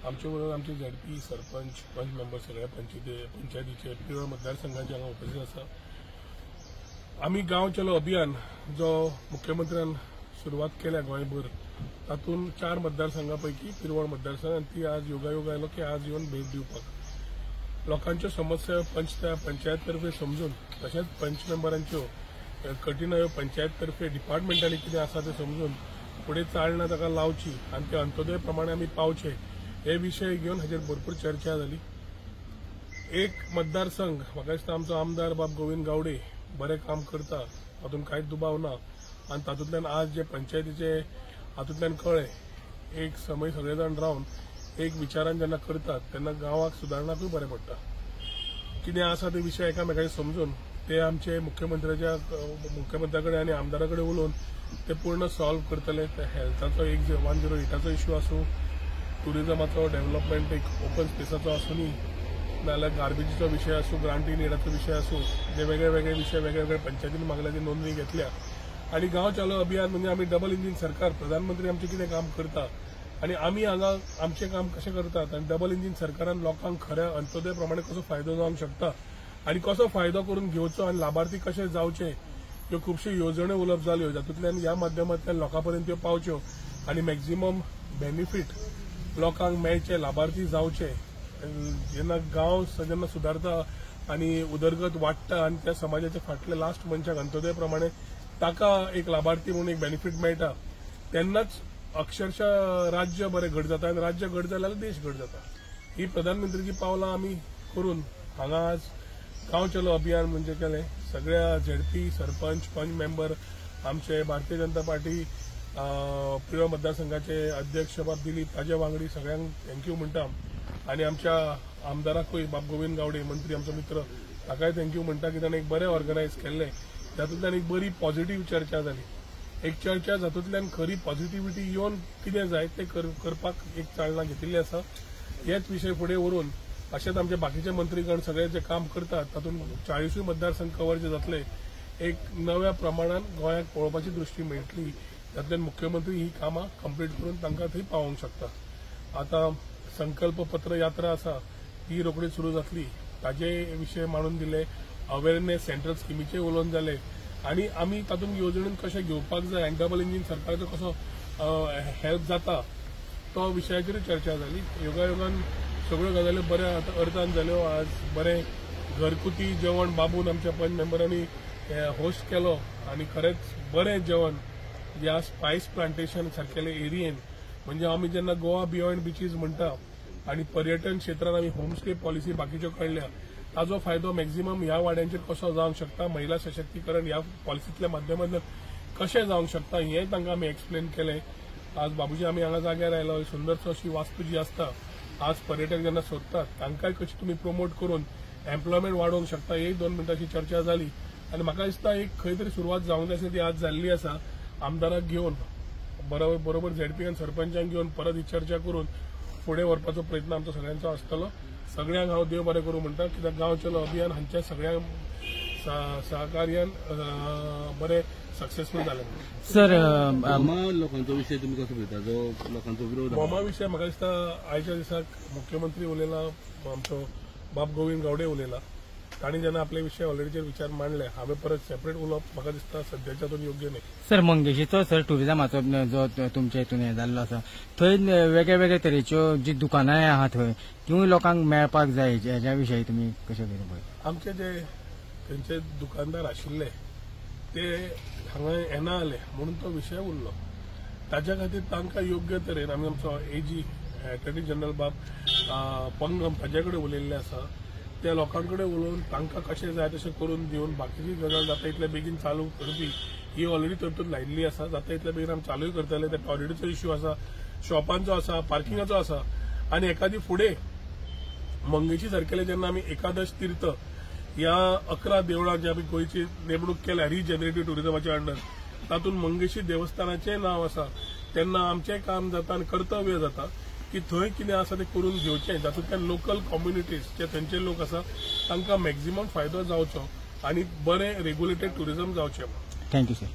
आमचे बरोबर आमचे झेडपी सरपंच पंच मेंबर सगळ्या पंचायतीचे पिवळ मतदारसंघाचे हांगा उपस्थित आसा. आमी गांव चलो अभियान जो मुख्यमंत्र्यान सुरवात केल्या गोंयभर तातूंत 4 मतदारसंघांपैकी पिरवळ मतदारसंघ आनी ती आज योगायोग आयलो की आज येवन भेट दिवपाक लोकांच्यो समस्या पंचायत तर्फे समजून तशेंच पंच मेंबरांच्यो कठीण पंचायत तर्फे डिपार्टमेंटांनी कितें आसा तें समजून फुडें चालना ताका लावची आनी ते अंत्योदय प्रमाणे आमी पावचे हे विशय घेवन हाचेर भरपूर चर्चा जाली. एक मतदारसंघ म्हाका दिसता आमचो आमदार बाब गोविंद गावडे बरें काम करता तातूंत कांयच दुबाव ना आनी तातूंतल्यान आज जे पंचायतीचे हातूंतल्यान कळ्ळें एक समय सगळे जाण रावन एक विचारान जेन्ना करतात तेन्ना गांवाक सुदारणाकूय बरें पडटा. कितें आसा ते विशय एकामेकांचे समजून ते आमचे मुख्यमंत्र्या कडेन आनी आमदारा कडेन उलोवन ते पूर्ण सॉल्व करतले. हेल्थाचो 108चो इश्यू आसूं टुरिजमाचो डेव्हलपमेंट एक ओपन स्पेसाचो आसूं न्ही नाल्यार गार्बेजीचो विशय आसूं ग्रांटी नेडाचो विशय आसूं जे वेगळे वेगळे विशय वेगळे पंचायतींनी मागल्याची नोंदणी घेतल्या. आनी गांव चालो अभियान म्हणजे आमी डबल इंजीन सरकार प्रधानमंत्री आमचें कितें काम करता आनी आमी हांगा आमचें काम कशें करतात आनी डबल इंजीन सरकारान लोकांक खऱ्या अंत्योदय प्रमाणे कसो फायदो जावंक शकता आनी कसो फायदो करून घेवचो आनी लाभार्थी कशे जावचे ह्यो खुबश्यो येवजण्यो उलोवप जाल्यो जातूंतल्यान ह्या माध्यमांतल्यान लोकां पर्यंत त्यो पावच्यो आनी मॅक्झिमम बेनिफीट लोकांक मेळचे लाभार्थी जावचे. जेन्ना गांव जेन्ना सुदारता आनी उदरगत वाडटा आनी त्या समाजाच्या फाटल्या लास्ट मनशाक अंत्योदय प्रमाणे ताका एक लाभार्थी म्हणून एक बेनिफीट मेळटा तेन्नाच अक्षरशः राज्य बरें घट जाता आनी राज्य घट जाल्यार देश घट जाता. ही प्रधानमंत्रीची पावलां आमी करून हांगा आज गांव चलो अभियान म्हणजे केलें. सगळ्या झेडपी सरपंच पंच मेंबर आमचे भारतीय जनता पार्टी पिवळ मतदारसंघाचे अध्यक्ष बाब दिलीप ताजे वांगडी सगळ्यांक थँक्यू म्हणटा आनी आमच्या आमदाराकूय बाब गोविंद गावडे मंत्री आमचो मित्र ताकाय थँक्यू म्हणटा की ताणें एक बरें ऑर्गनायज केल्लें. तातूंतल्यान एक बरी पॉझिटिव्ह चर्चा जाली. एक चर्चा जातूंतल्यान खरी पॉझिटिव्हिटी येवन कितें जाय ते करपाक एक चालना घेतिल्ली आसा. हेच विशय फुडें व्हरून अशेंच आमचे बाकीचे मंत्रीगण सगळे जे काम करतात तातूंत 40 मतदारसंघ कव्हर जे जातले एक नव्या प्रमाणान गोंयाक पळोवपाची दृश्टी मेळटली. तातूंतल्यान मुख्यमंत्री ही कामां कंप्लीट करून तांकां थंय पावोवंक शकता. आतां संकल्प पत्र यात्रा आसा ती रोखडीच सुरू जातली ताजे विशय मांडून दिले. अवेरनेस सेंट्रल स्किमीचे उलोवन जाले आनी आमी तातूंत येवजणेन कशें घेवपाक जाय आनी डबल इंजीन सरकाराचो कसो हेल्प जाता तो विशयाचेर चर्चा जाली. योगायोगान सगळ्यो गजाली बऱ्या अर्थान जाल्यो. आज बरें घरगुती जेवण बाबून आमच्या पंच मेंबरांनी होस्ट केलो आनी खरेंच बरें जेवण ह्या स्पायस प्लांटेशन सारकेले एरियेन म्हणजे आमी जेन्ना गोवा बियॉन्ड बिचीस म्हणटा आनी पर्यटन क्षेत्रांत आमी होमस्टे पॉलिसी बाकीच्यो काडल्या ताजो फायदो मॅक्झिमम ह्या वाड्यांचेर कसो जावंक शकता महिला सशक्तीकरण ह्या पॉलिसींतल्या माध्यमांतल्यान कशें जावंक शकता हें तांकां आमी एक्सप्लेन केलें. आज बाबूजी आमी हांगा जाग्यार आयलो सुंदरसो अशी वास्तू जी आसता आज पर्यटक जेन्ना सोदतात तांकांय कशी तुमी प्रमोट करून एम्प्लॉयमेंट वाडोवंक शकता ही 2 मिनटांची चर्चा जाली आनी म्हाका दिसता एक खंय तरी सुरवात जावंक जाय ती आज जाल्ली आसा. आमदाराक घेवन बरोबर झेडपी आनी सरपंचांक घेवन परत ही चर्चा करून फुडें व्हरपाचो प्रयत्न आमचो सगळ्यांचो आसतलो. सगळ्यांक हांव देव बरें करूं म्हणटा कित्याक गांव चलो अभियान हांच्या सगळ्या सहकार्यान बरें सक्सेसफूल जालें. सर लोकांचो विशय तुमी कसो पळयता जो लोकांचो विरोध बोमा विशय म्हाका दिसता आयच्या दिसाक मुख्यमंत्री उलयला आमचो बाब गोविंद गावडे उलयला तांणी जेन्ना आपले विशय ऑलरेडीचेर विचार मांडले हांवें परत सेपरेट उलोवप म्हाका दिसता सद्याच्या हातूंत योग्य न्ही. सर मंगेशीचो सर टुरिजमाचो जो तुमच्या हितून हें जाल्लो आसा थंय वेगळे वेगळे तरेच्यो जी दुकानां आहा थंय तीवूय लोकांक मेळपाक जाय हेच्या विशयी तुमी कशें कितें पळयता. आमचे जे खंयचे दुकानदार आशिल्ले ते हांगा येना जाले म्हणून तो विशय उरलो. ताच्या खातीर तांकां योग्य तरेन आमी आमचो एजी एटर्नी जनरल बाब पंगम ताचे कडेन उलयल्ले आसा. त्या लोकां कडेन उलोवन तांकां कशें जाय तशें करून दिवन बाकीची गजाल जाता इतले बेगीन चालू करपी ही ऑलरेडी तरतूद लायिल्ली आसा. जाता इतले बेगीन आमी चालूय करतले. ते टॉयलेटीचो इश्यू आसा शॉपांचो आसा पार्किंगाचो आसा आनी एखादी फुडें मंगेशी सारकेले जेन्ना आमी एकादश तीर्थ ह्या 11 देवळां जी आमी गोंयची नेमणूक केल्या रिजनरेटीव्ह टुरिजमाच्या अंडर तातूंत मंगेशी देवस्थानाचें नांव आसा तेन्ना आमचें काम जाता आनी कर्तव्य जाता की थंय कितें आसा तें करून घेवचें जातूंतल्यान लोकल कम्युनिटीज जे थंयचे लोक आसा तांकां मॅक्झिमम फायदो जावचो आनी बरें रेग्युलेटेड टुरिजम जावचें. Thank you sir.